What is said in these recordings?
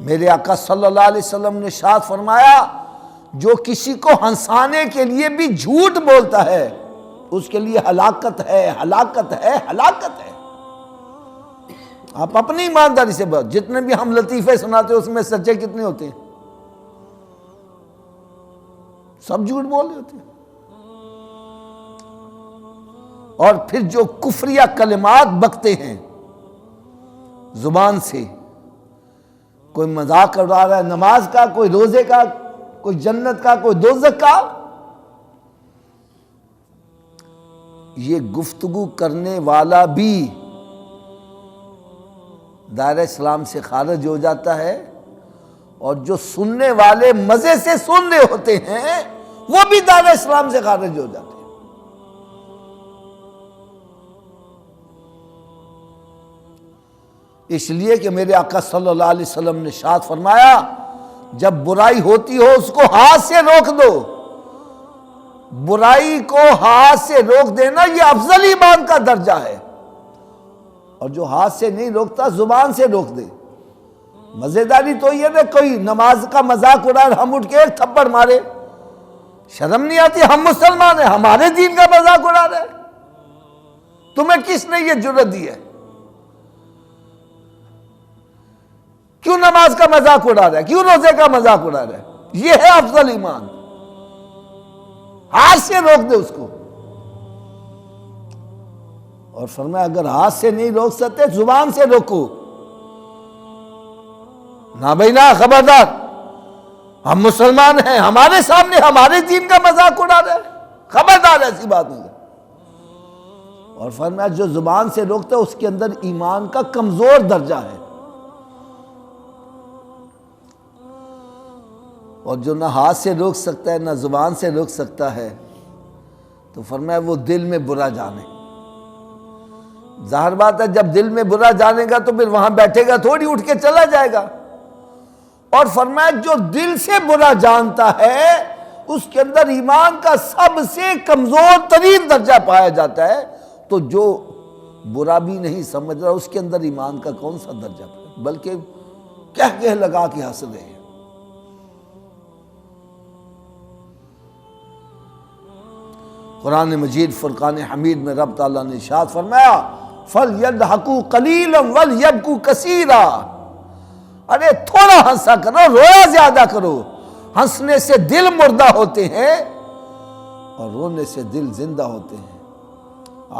میرے آقا صلی اللہ علیہ وسلم نے ارشاد فرمایا جو کسی کو ہنسانے کے لیے بھی جھوٹ بولتا ہے اس کے لیے ہلاکت ہے، ہلاکت ہے، ہلاکت ہے۔ آپ اپنی ایمانداری سے بات، جتنے بھی ہم لطیفے سناتے ہیں اس میں سچے کتنے ہوتے ہیں؟ سب جھوٹ بول رہے ہوتے ہیں۔ اور پھر جو کفریہ کلمات بکتے ہیں زبان سے، کوئی مذاق اڑا رہا ہے نماز کا، کوئی روزے کا، کوئی جنت کا، کوئی دوزخ کا، یہ گفتگو کرنے والا بھی دائرہ اسلام سے خارج ہو جاتا ہے، اور جو سننے والے مزے سے سن رہے ہوتے ہیں وہ بھی دائرہ اسلام سے خارج ہو جاتے ہیں۔ اس لیے کہ میرے آقا صلی اللہ علیہ وسلم نے ارشاد فرمایا جب برائی ہوتی ہو اس کو ہاتھ سے روک دو۔ برائی کو ہاتھ سے روک دینا یہ افضل ایمان کا درجہ ہے، اور جو ہاتھ سے نہیں روکتا زبان سے روک دے۔ مزیداری تو یہ ہے کوئی نماز کا مذاق اڑائے ہم اٹھ کے ایک تھپڑ مارے، شرم نہیں آتی؟ ہم مسلمان ہیں، ہمارے دین کا مذاق اڑا رہے، تمہیں کس نے یہ جرأت دی ہے؟ کیوں نماز کا مذاق اڑا رہا ہے؟ کیوں روزے کا مذاق اڑا رہا ہے؟ یہ ہے افضل ایمان، ہاتھ سے روک دے اس کو۔ اور فرمایا اگر ہاتھ سے نہیں روک سکتے زبان سے روکو۔ نہ بھائی نہ، خبردار، ہم مسلمان ہیں، ہمارے سامنے ہمارے دین کا مذاق اڑا رہے ہیں، خبردار ایسی بات نہیں ہے۔ اور فرمایا جو زبان سے روکتا ہے اس کے اندر ایمان کا کمزور درجہ ہے، اور جو نہ ہاتھ سے روک سکتا ہے نہ زبان سے روک سکتا ہے تو فرمایا وہ دل میں برا جانے۔ ظاہر بات ہے جب دل میں برا جانے گا تو پھر وہاں بیٹھے گا تھوڑی، اٹھ کے چلا جائے گا۔ اور فرمایا جو دل سے برا جانتا ہے اس کے اندر ایمان کا سب سے کمزور ترین درجہ پایا جاتا ہے، تو جو برا بھی نہیں سمجھ رہا اس کے اندر ایمان کا کون سا درجہ پایا، بلکہ کہہ لگا کے ہنس رہے ہیں۔ قرآن مجید فرقان حمید میں رب تعالیٰ نے ارشاد فرمایا فَلْيَضْحَكُوا قَلِيلًا وَلْيَبْكُوا كَثِيرًا، ارے تھوڑا ہنسا کرو، رویا زیادہ کرو۔ ہنسنے سے دل مردہ ہوتے ہیں اور رونے سے دل زندہ ہوتے ہیں۔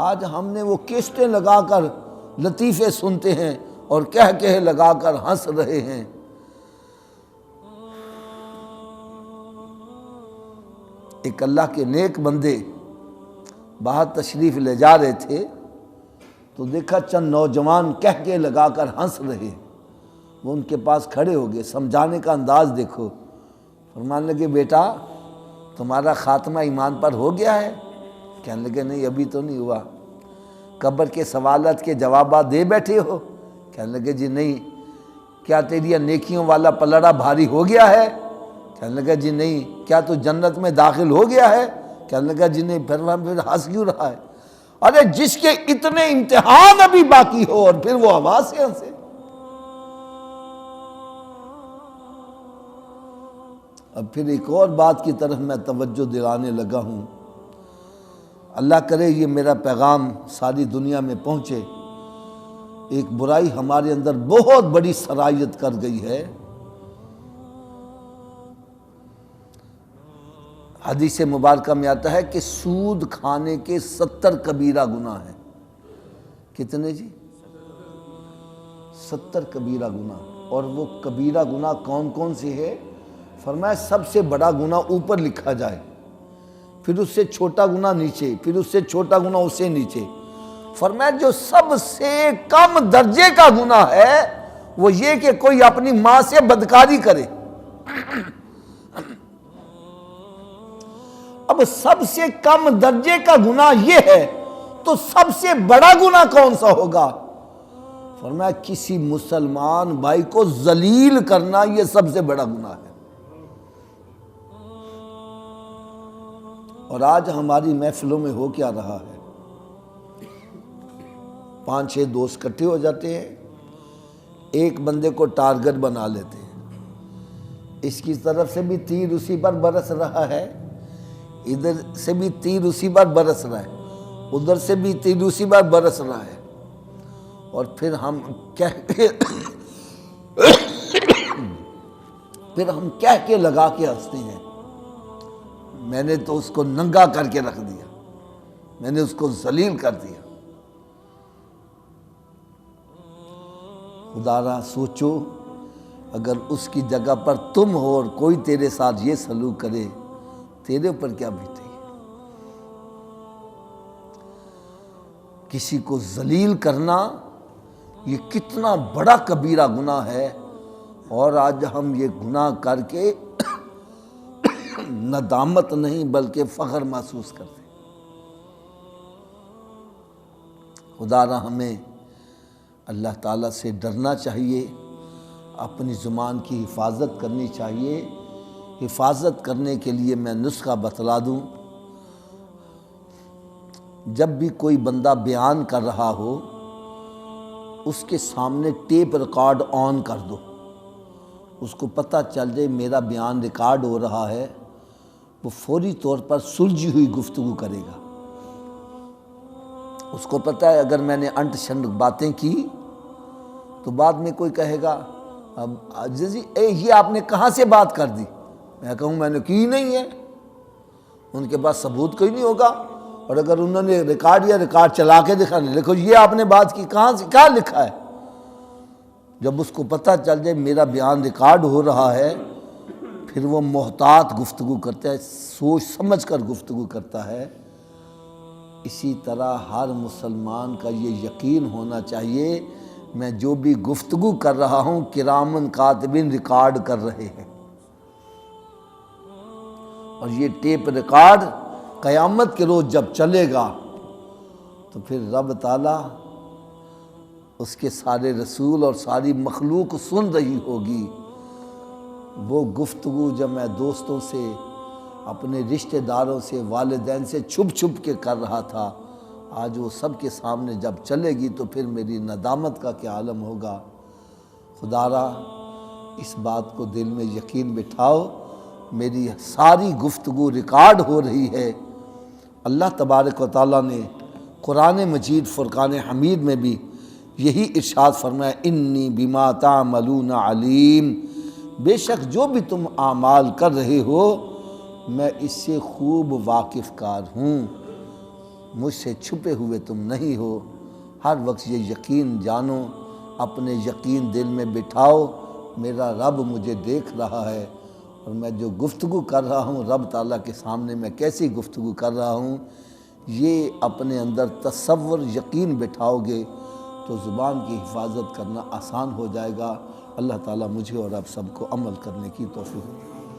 آج ہم نے وہ کیسٹیں لگا کر لطیفے سنتے ہیں اور کہہ لگا کر ہنس رہے ہیں۔ ایک اللہ کے نیک بندے باہر تشریف لے جا رہے تھے تو دیکھا چند نوجوان کہہ لگا کر ہنس رہے، وہ ان کے پاس کھڑے ہو گئے، سمجھانے کا انداز دیکھو، فرمانے لگے بیٹا تمہارا خاتمہ ایمان پر ہو گیا ہے؟ کہنے لگے نہیں ابھی تو نہیں ہوا۔ قبر کے سوالات کے جوابات دے بیٹھے ہو؟ کہنے لگے جی نہیں۔ کیا تیری نیکیوں والا پلڑا بھاری ہو گیا ہے؟ کہنے لگا جی نہیں۔ کیا تو جنت میں داخل ہو گیا ہے؟ کہنے لگا جی نہیں۔ پھر ہنس کیوں رہا ہے؟ ارے جس کے اتنے امتحان ابھی باقی ہو اور پھر وہ آواز سے ہنسے۔ اب پھر ایک اور بات کی طرف میں توجہ دلانے لگا ہوں، اللہ کرے یہ میرا پیغام ساری دنیا میں پہنچے۔ ایک برائی ہمارے اندر بہت بڑی سرایت کر گئی ہے۔ حدیث مبارکہ میں آتا ہے کہ سود کھانے کے 70 کبیرہ گناہ ہیں۔ کتنے جی؟ 70 کبیرہ گناہ۔ اور وہ کبیرہ گناہ کون کون سے ہے؟ فرمایا سب سے بڑا گناہ اوپر لکھا جائے، پھر اس سے چھوٹا گناہ نیچے، پھر اس سے چھوٹا گناہ اس سے نیچے۔ فرمایا جو سب سے کم درجے کا گناہ ہے وہ یہ کہ کوئی اپنی ماں سے بدکاری کرے۔ اب سب سے کم درجے کا گناہ یہ ہے تو سب سے بڑا گناہ کون سا ہوگا؟ فرمایا کسی مسلمان بھائی کو ذلیل کرنا یہ سب سے بڑا گناہ ہے۔ اور آج ہماری محفلوں میں ہو کیا رہا ہے؟ 5-6 دوست اکٹھے ہو جاتے ہیں، ایک بندے کو ٹارگٹ بنا لیتے ہیں، اس کی طرف سے بھی تیر اسی پر برس رہا ہے، ادھر سے بھی تیر اسی پر برس رہا ہے، ادھر سے بھی تیر اسی پر برس رہا ہے، اور پھر ہم کہہ کے لگا کے ہنستے ہیں، میں نے تو اس کو ننگا کر کے رکھ دیا، میں نے اس کو ذلیل کر دیا۔ خدا را سوچو اگر اس کی جگہ پر تم ہو اور کوئی تیرے ساتھ یہ سلوک کرے، تیرے اوپر کیا بیتے گی؟ کسی کو ذلیل کرنا یہ کتنا بڑا کبیرہ گناہ ہے، اور آج ہم یہ گناہ کر کے ندامت نہیں بلکہ فخر محسوس کرتے ہیں۔ خدا را ہمیں اللہ تعالیٰ سے ڈرنا چاہیے، اپنی زبان کی حفاظت کرنی چاہیے۔ حفاظت کرنے کے لیے میں نسخہ بتلا دوں، جب بھی کوئی بندہ بیان کر رہا ہو اس کے سامنے ٹیپ ریکارڈ آن کر دو، اس کو پتہ چل جائے میرا بیان ریکارڈ ہو رہا ہے، وہ فوری طور پر سلجھی ہوئی گفتگو کرے گا۔ اس کو پتہ ہے اگر میں نے انٹ شنٹ باتیں کی تو بعد میں کوئی کہے گا اب جی یہ آپ نے کہاں سے بات کر دی؟ میں کہوں میں نے کی نہیں ہے، ان کے پاس ثبوت کوئی نہیں ہوگا، اور اگر انہوں نے ریکارڈ چلا کے دکھانے لکھو یہ آپ نے بات کی، کہاں سے کیا لکھا ہے؟ جب اس کو پتہ چل جائے میرا بیان ریکارڈ ہو رہا ہے، پھر وہ محتاط گفتگو کرتا ہے، سوچ سمجھ کر گفتگو کرتا ہے۔ اسی طرح ہر مسلمان کا یہ یقین ہونا چاہیے میں جو بھی گفتگو کر رہا ہوں کرامن کاتبین ریکارڈ کر رہے ہیں، اور یہ ٹیپ ریکارڈ قیامت کے روز جب چلے گا تو پھر رب تعالیٰ اس کے سارے رسول اور ساری مخلوق سن رہی ہوگی۔ وہ گفتگو جب میں دوستوں سے، اپنے رشتہ داروں سے، والدین سے چھپ چھپ کے کر رہا تھا، آج وہ سب کے سامنے جب چلے گی تو پھر میری ندامت کا کیا عالم ہوگا۔ خدا را اس بات کو دل میں یقین بٹھاؤ، میری ساری گفتگو ریکارڈ ہو رہی ہے۔ اللہ تبارک و تعالیٰ نے قرآن مجید فرقان حمید میں بھی یہی ارشاد فرمایا انی بما تعملون علیم، بے شک جو بھی تم اعمال کر رہے ہو میں اس سے خوب واقف کار ہوں، مجھ سے چھپے ہوئے تم نہیں ہو۔ ہر وقت یہ یقین جانو، اپنے یقین دل میں بٹھاؤ، میرا رب مجھے دیکھ رہا ہے، اور میں جو گفتگو کر رہا ہوں رب تعالیٰ کے سامنے میں کیسی گفتگو کر رہا ہوں، یہ اپنے اندر تصور یقین بٹھاؤ گے تو زبان کی حفاظت کرنا آسان ہو جائے گا۔ اللہ تعالیٰ مجھے اور آپ سب کو عمل کرنے کی توفیق دے۔